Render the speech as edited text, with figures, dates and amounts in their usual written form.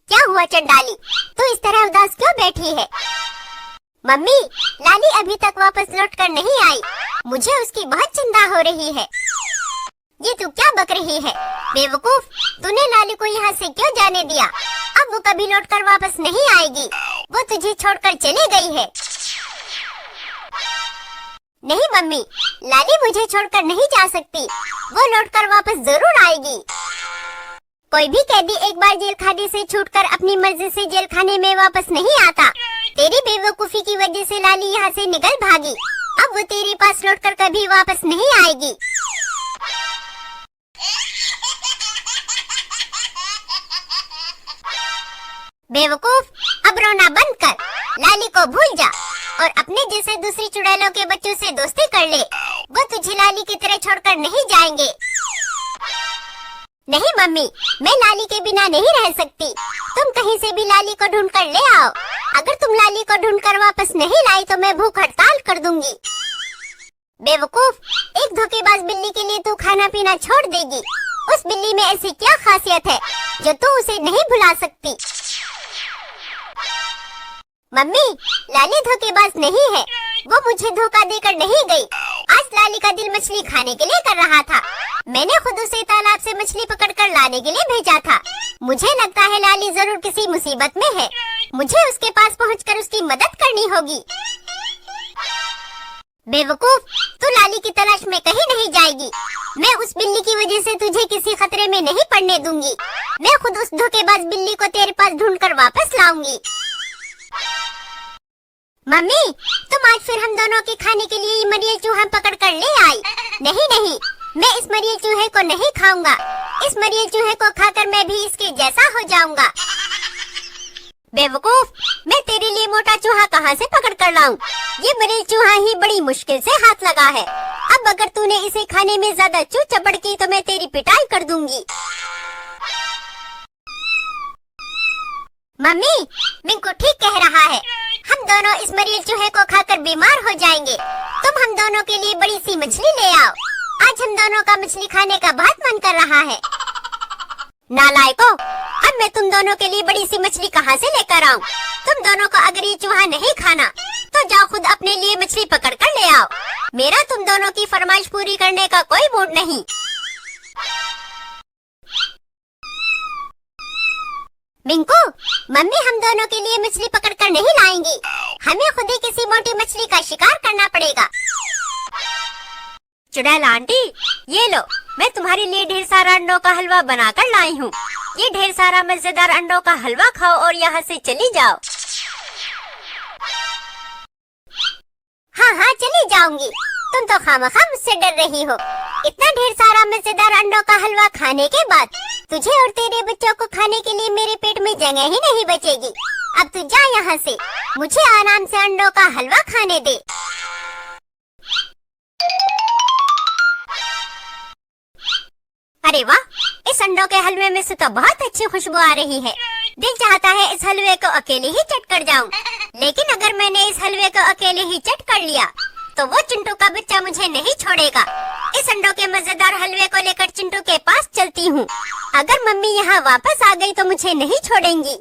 क्या हुआ चंडाली, तू इस तरह उदास क्यों बैठी है? मम्मी, लाली अभी तक वापस लौट कर नहीं आई, मुझे उसकी बहुत चिंता हो रही है। ये तू क्या बक रही है? बेवकूफ, तूने लाली को यहाँ से क्यों जाने दिया? अब वो कभी लौट कर वापस नहीं आएगी, वो तुझे छोड़कर चली गई है। नहीं मम्मी, लाली मुझे छोड़कर नहीं जा सकती, वो लौटकर वापस जरूर आएगी। कोई भी कैदी एक बार जेल खाने से छूटकर अपनी मर्जी से जेल खाने में वापस नहीं आता। तेरी बेवकूफी की वजह से लाली यहाँ से निकल भागी, अब वो तेरे पास लौटकर कभी वापस नहीं आएगी। बेवकूफ, अब रोना बंद कर, लाली को भूल जा और अपने जैसे दूसरी चुड़ैलों के बच्चों से दोस्ती कर ले, वो तुझे लाली की तरह छोड़कर नहीं जाएंगे। नहीं मम्मी, मैं लाली के बिना नहीं रह सकती, तुम कहीं से भी लाली को ढूंढ कर ले आओ। अगर तुम लाली को ढूंढ कर वापस नहीं लाई तो मैं भूख हड़ताल कर दूंगी। बेवकूफ, एक धोखेबाज बिल्ली के लिए तू खाना पीना छोड़ देगी। उस बिल्ली में ऐसी क्या खासियत है जो तू उसे नहीं भुला सकती? मम्मी, लाली धोखेबाज नहीं है, वो मुझे धोखा देकर नहीं गई। आज लाली का दिल मछली खाने के लिए कर रहा था, मैंने खुद उसे तालाब से मछली पकड़कर लाने के लिए भेजा था। मुझे लगता है लाली जरूर किसी मुसीबत में है, मुझे उसके पास पहुंचकर उसकी मदद करनी होगी। बेवकूफ, तू लाली की तलाश में कहीं नहीं जाएगी, मैं उस बिल्ली की वजह से तुझे किसी खतरे में नहीं पड़ने दूंगी। मैं खुद उस धोखेबाज बिल्ली को तेरे पास ढूंढकर वापस लाऊंगी। मम्मी, तुम आज फिर हम दोनों के खाने के लिए मरियल चूहा पकड़ कर ले आई। नहीं नहीं, मैं इस मरियल चूहे को नहीं खाऊंगा, इस मरियल चूहे को खाकर मैं भी इसके जैसा हो जाऊंगा। बेवकूफ, मैं तेरे लिए मोटा चूहा कहाँ से पकड़ कर लाऊं? ये मरियल चूहा ही बड़ी मुश्किल से हाथ लगा है, अब अगर तूने इसे खाने में ज्यादा चू चपड़ की तो मैं तेरी पिटाई कर दूंगी। मम्मी, मिंकू ठीक कह रहा है, हम दोनों इस मरियल चूहे को खाकर बीमार हो जाएंगे। तुम हम दोनों के लिए बड़ी सी मछली ले आओ, आज हम दोनों का मछली खाने का बहुत मन कर रहा है। नालायकों, अब मैं तुम दोनों के लिए बड़ी सी मछली कहाँ से लेकर आऊं? तुम दोनों को अगर ये चूहा नहीं खाना तो जाओ खुद अपने लिए मछली पकड़ कर ले आओ, मेरा तुम दोनों की फरमाइश पूरी करने का कोई मूड नहीं। मिंकू, मम्मी हम दोनों के लिए मछली पकड़ कर नहीं लाएंगी, हमें खुद ही किसी मोटी मछली का शिकार करना पड़ेगा। चुड़ैल आंटी, ये लो, मैं तुम्हारे लिए ढेर सारा अंडों का हलवा बनाकर लाई हूँ। ये ढेर सारा मजेदार अंडों का हलवा खाओ और यहाँ से चली जाओ। हाँ हाँ, चली जाऊंगी, तुम तो खामखा मुझसे डर रही हो। इतना ढेर सारा मजेदार अंडों का हलवा खाने के बाद तुझे और तेरे बच्चों को खाने के लिए मेरे पेट में जगह ही नहीं बचेगी। अब तू जा यहाँ से, मुझे आराम से अंडों का हलवा खाने दे। अरे वाह, इस अंडों के हलवे में से तो बहुत अच्छी खुशबू आ रही है। दिल चाहता है इस हलवे को अकेले ही चट कर जाऊं, लेकिन अगर मैंने इस हलवे को अकेले ही चट कर लिया तो वो चिंटू का बच्चा मुझे नहीं छोड़ेगा। इस अंडों के मजेदार हलवे को लेकर चिंटू के पास चलती हूँ, अगर मम्मी यहाँ वापस आ गई तो मुझे नहीं छोड़ेंगी।